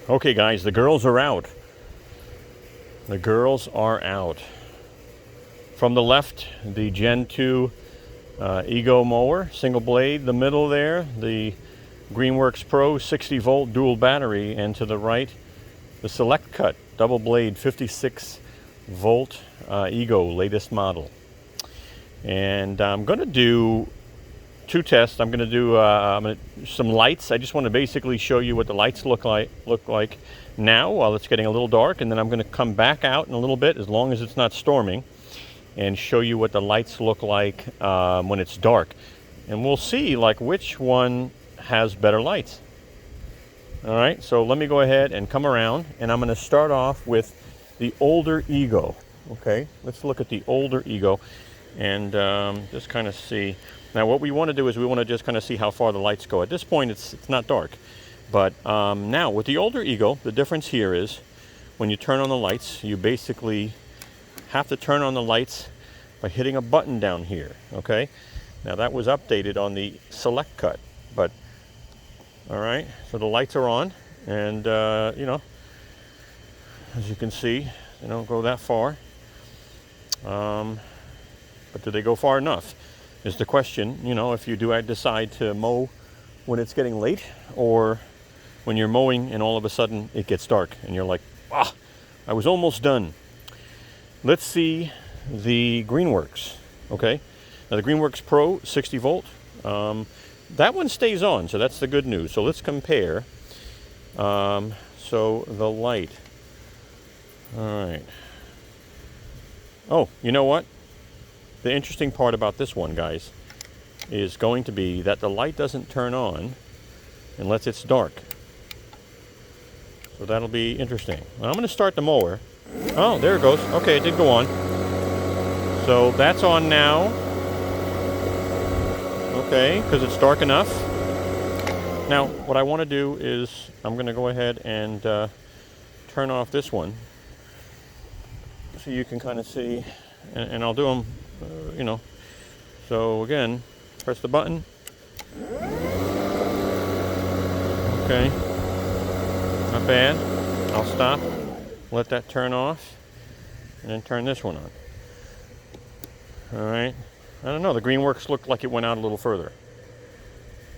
Okay guys, the girls are out. The girls are out. From the left, the Gen 2 Ego mower, single blade. The middle there, the Greenworks Pro 60 volt dual battery. And to the right, the Select Cut double blade 56 volt Ego latest model. And I'm going to do two tests. I'm going to do some lights. I just want to basically show you what the lights look like now while it's getting a little dark, and then I'm going to come back out in a little bit, as long as it's not storming, and show you what the lights look like when it's dark, and we'll see like which one has better lights. All right, so let me go ahead and come around, and I'm going to start off with the older Ego. Okay, let's look at the older Ego and just kind of see. Now what we want to do is we want to just kind of see how far the lights go. At this point it's not dark, but now with the older Ego, the difference here is when you turn on the lights, you basically have to turn on the lights by hitting a button down here. Okay, now that was updated on the Select Cut, but all right, so the lights are on, and you know, as you can see, they don't go that far, but do they go far enough is the question. You know, if you do decide to mow when it's getting late, or when you're mowing and all of a sudden it gets dark and you're like, ah, I was almost done. Let's see the Greenworks. Okay, now the Greenworks Pro 60 volt, that one stays on, so that's the good news. So let's compare. So the light, all right. Oh, you know what? The interesting part about this one, guys, is going to be that the light doesn't turn on unless it's dark. So that'll be interesting. Well, I'm going to start the mower. Oh, there it goes. Okay, it did go on. So that's on now. Okay, because it's dark enough. Now, what I want to do is I'm going to go ahead and turn off this one, so you can kind of see, and I'll do them, you know. So again, press the button. Okay, not bad. I'll stop, let that turn off, and then turn this one on. All right, I don't know, the Greenworks looked like it went out a little further.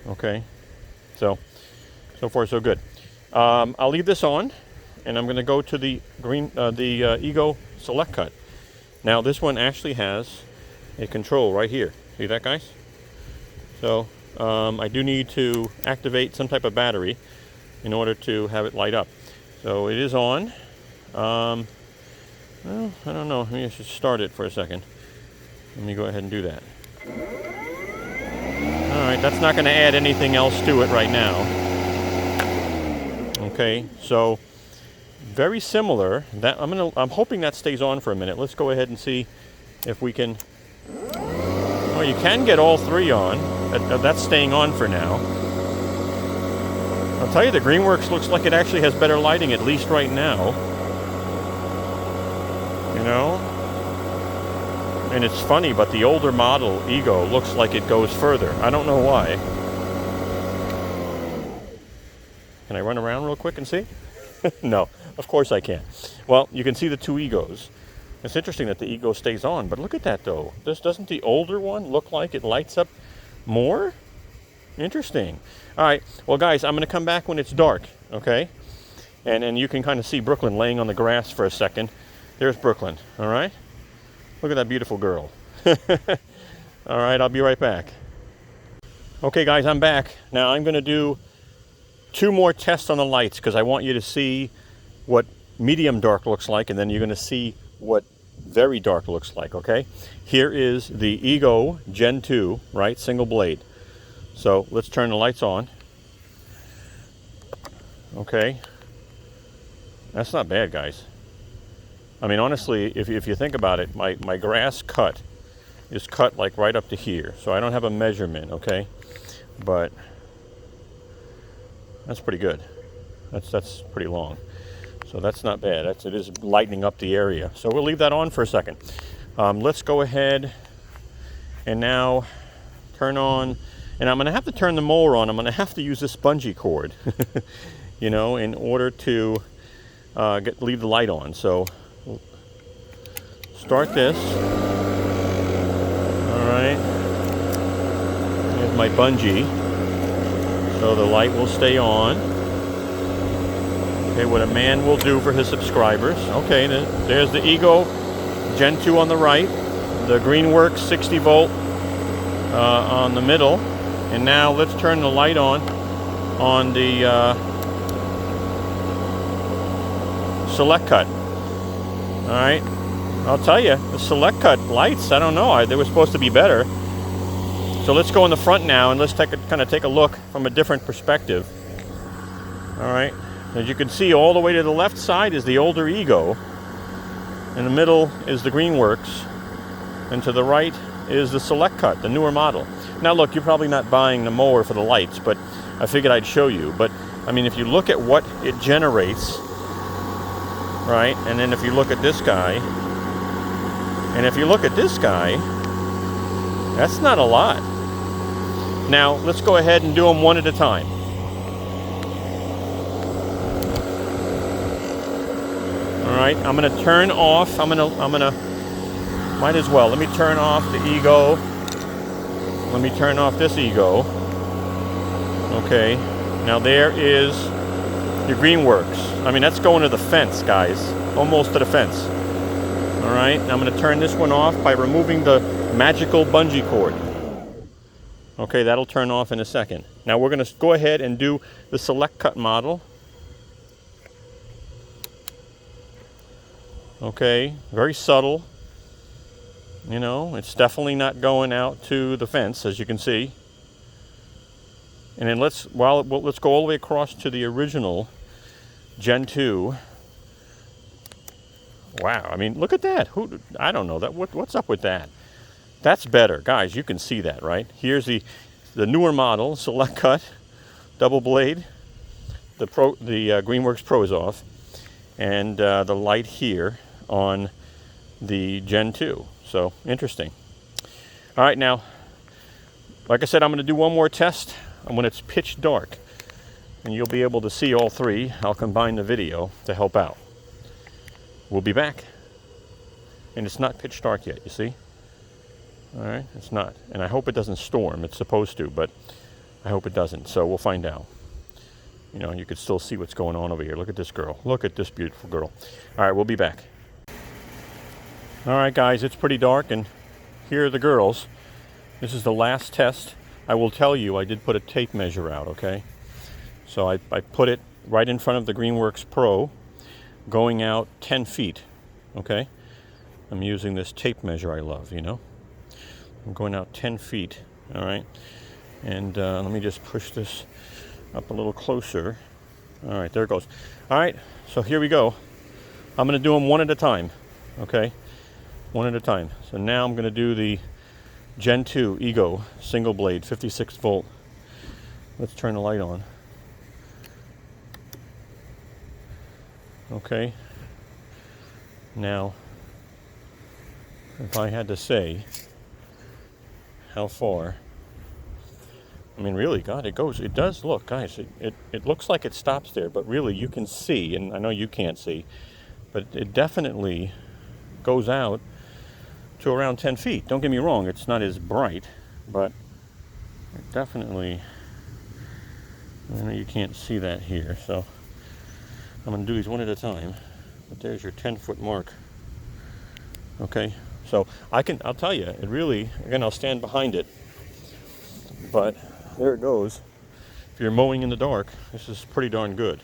Okay, so far so good. I'll leave this on, and I'm going to go to the Ego Select Cut. Now this one actually has a control right here. See that, guys? So I do need to activate some type of battery in order to have it light up. So it is on. Well, I don't know. Maybe I should start it for a second. Let me go ahead and do that. All right, that's not going to add anything else to it right now. Okay, so very similar. That I'm hoping that stays on for a minute. Let's go ahead and see if we can. Well, you can get all three on. That's staying on for now. I'll tell you, the Greenworks looks like it actually has better lighting, at least right now. You know? And it's funny, but the older model Ego looks like it goes further. I don't know why. Can I run around real quick and see? No, of course I can't. Well, you can see the two Egos. It's interesting that the Ego stays on, but look at that though. Doesn't the older one look like it lights up more? Interesting. All right, well guys, I'm going to come back when it's dark, okay? And you can kind of see Brooklyn laying on the grass for a second. There's Brooklyn, all right? Look at that beautiful girl. All right, I'll be right back. Okay guys, I'm back. Now I'm going to do two more tests on the lights, because I want you to see what medium dark looks like, and then you're going to see what very dark looks like, okay? Here is the Ego Gen 2, right? Single blade. So let's turn the lights on. Okay. That's not bad, guys. I mean, honestly, if you think about it, my grass cut is cut like right up to here. So I don't have a measurement, okay? But that's pretty good. That's pretty long. So that's not bad. It is lightening up the area. So we'll leave that on for a second. Let's go ahead and now turn on, and I'm going to have to turn the mower on. I'm going to have to use this bungee cord you know, in order to leave the light on. So start this. All right. Here's my bungee. So the light will stay on. Okay, what a man will do for his subscribers. Okay, there's the Ego Gen 2 on the right, the Greenworks 60 volt on the middle, and now let's turn the light on the Select Cut. All right, I'll tell you, the Select Cut lights, I don't know, they were supposed to be better. So let's go in the front now and let's kind of take a look from a different perspective. All right, as you can see, all the way to the left side is the older Ego. In the middle is the Greenworks, and to the right is the Select Cut, the newer model. Now look, you're probably not buying the Mower for the lights, but I figured I'd show you. But I mean, if you look at what it generates, right, and then if you look at this guy, and if you look at this guy, that's not a lot. Now let's go ahead and do them one at a time. All right, I'm gonna turn off, might as well, let me turn off the Ego. Let me turn off this Ego. Okay, now there is your Greenworks. I mean, that's going to the fence, guys, almost to the fence. All right, I'm gonna turn this one off by removing the magical bungee cord. Okay, that'll turn off in a second. Now we're gonna go ahead and do the Select Cut model. Okay, very subtle. You know, it's definitely not going out to the fence, as you can see. And then let's go all the way across to the original Gen 2. Wow, I mean, look at that. I don't know that. What's up with that? That's better, guys. You can see that, right? Here's the newer model, Select Cut, double blade. The Greenworks Pro is off, and the light here on the Gen 2. So interesting. All right, now, like I said, I'm going to do one more test, and when it's pitch dark, and you'll be able to see all three. I'll combine the video to help out. We'll be back, and it's not pitch dark yet. You see? All right, it's not, and I hope it doesn't storm. It's supposed to, but I hope it doesn't. So we'll find out. You know, you could still see what's going on over here. Look at this girl. Look at this beautiful girl. All right, we'll be back. All right, guys, it's pretty dark, and here are the girls. This is the last test. I will tell you, I did put a tape measure out, okay? So I put it right in front of the Greenworks Pro, going out 10 feet, okay? I'm using this tape measure I love, you know? I'm going out 10 feet, all right? And let me just push this up a little closer. All right, there it goes. All right, so here we go. I'm gonna do them one at a time, okay? One at a time. So now I'm gonna do the Gen 2 Ego single blade 56 volt. Let's turn the light on. Okay. Now, if I had to say how far, I mean, really, God, it does look, guys, it looks like it stops there, but really you can see, and I know you can't see, but it definitely goes out to around 10 feet. Don't get me wrong, it's not as bright, but it definitely, I know you can't see that here, so I'm going to do these one at a time. But there's your 10-foot mark. Okay, so I'll tell you, it really, again, I'll stand behind it, but there it goes. If you're mowing in the dark, this is pretty darn good,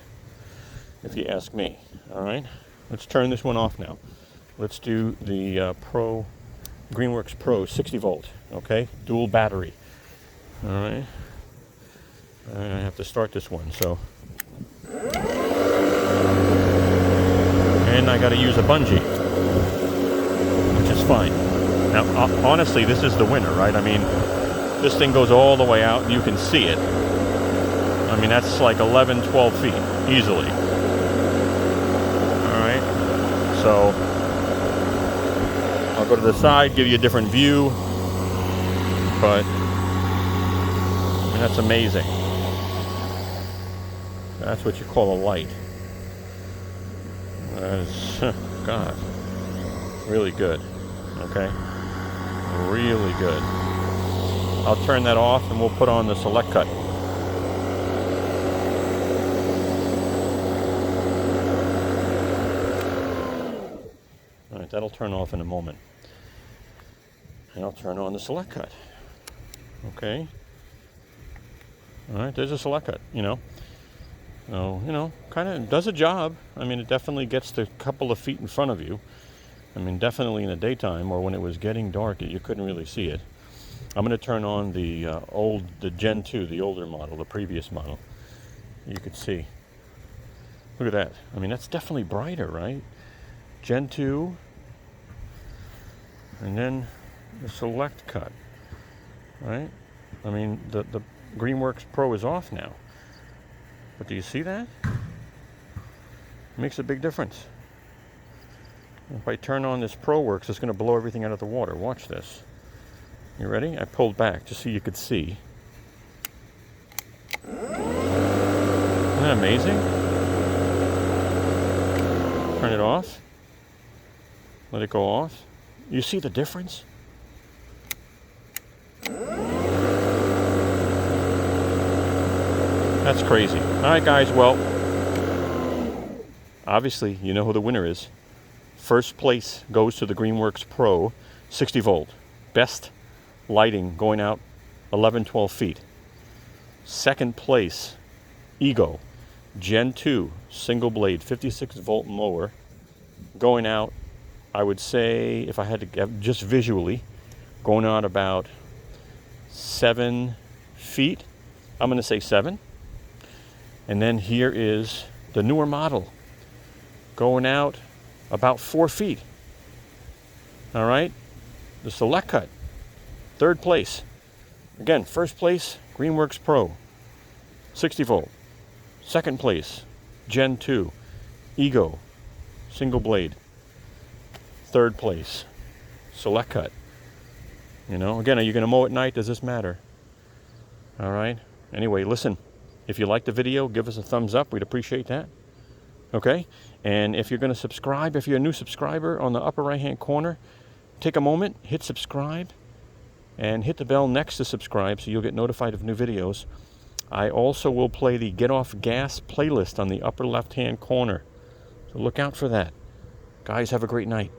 if you ask me. All right, let's turn this one off now. Let's do the Greenworks Pro 60 volt, okay? Dual battery. All right. I have to start this one, so. And I got to use a bungee, which is fine. Now, honestly, this is the winner, right? I mean, this thing goes all the way out, and you can see it. I mean, that's like 11, 12 feet, easily. All right. So, I'll go to the side, give you a different view, but that's amazing. That's what you call a light. That is, God, really good. Okay, really good. I'll turn that off and we'll put on the select cut. All right, that'll turn off in a moment. And I'll turn on the select cut. Okay. All right, there's a select cut, So, kind of does a job. I mean, it definitely gets the couple of feet in front of you. I mean, definitely in the daytime or when it was getting dark, you couldn't really see it. I'm going to turn on the the Gen 2, the older model, the previous model. You could see. Look at that. I mean, that's definitely brighter, right? Gen 2. And then the select cut, right? I mean, the Greenworks Pro is off now. But do you see that? It makes a big difference. If I turn on this ProWorks, it's going to blow everything out of the water. Watch this. You ready? I pulled back just so you could see. Isn't that amazing? Turn it off. Let it go off. You see the difference? That's crazy. All right, guys. Well, obviously, you know who the winner is. First place goes to the Greenworks Pro 60 volt. Best lighting going out 11, 12 feet. Second place, Ego Gen 2 single blade 56 volt mower going out, I would say, if I had to get just visually, going out about 7 feet. I'm going to say 7. And then here is the newer model going out about 4 feet. All right, the select cut, third place. Again, first place, Greenworks Pro, 60 volt. Second place, Gen 2, Ego, single blade. Third place, select cut. Again, are you going to mow at night? Does this matter? All right. Anyway, listen, if you like the video, give us a thumbs up. We'd appreciate that. Okay? And if you're going to subscribe, if you're a new subscriber, on the upper right-hand corner, take a moment, hit subscribe, and hit the bell next to subscribe so you'll get notified of new videos. I also will play the Get Off Gas playlist on the upper left-hand corner. So look out for that. Guys, have a great night.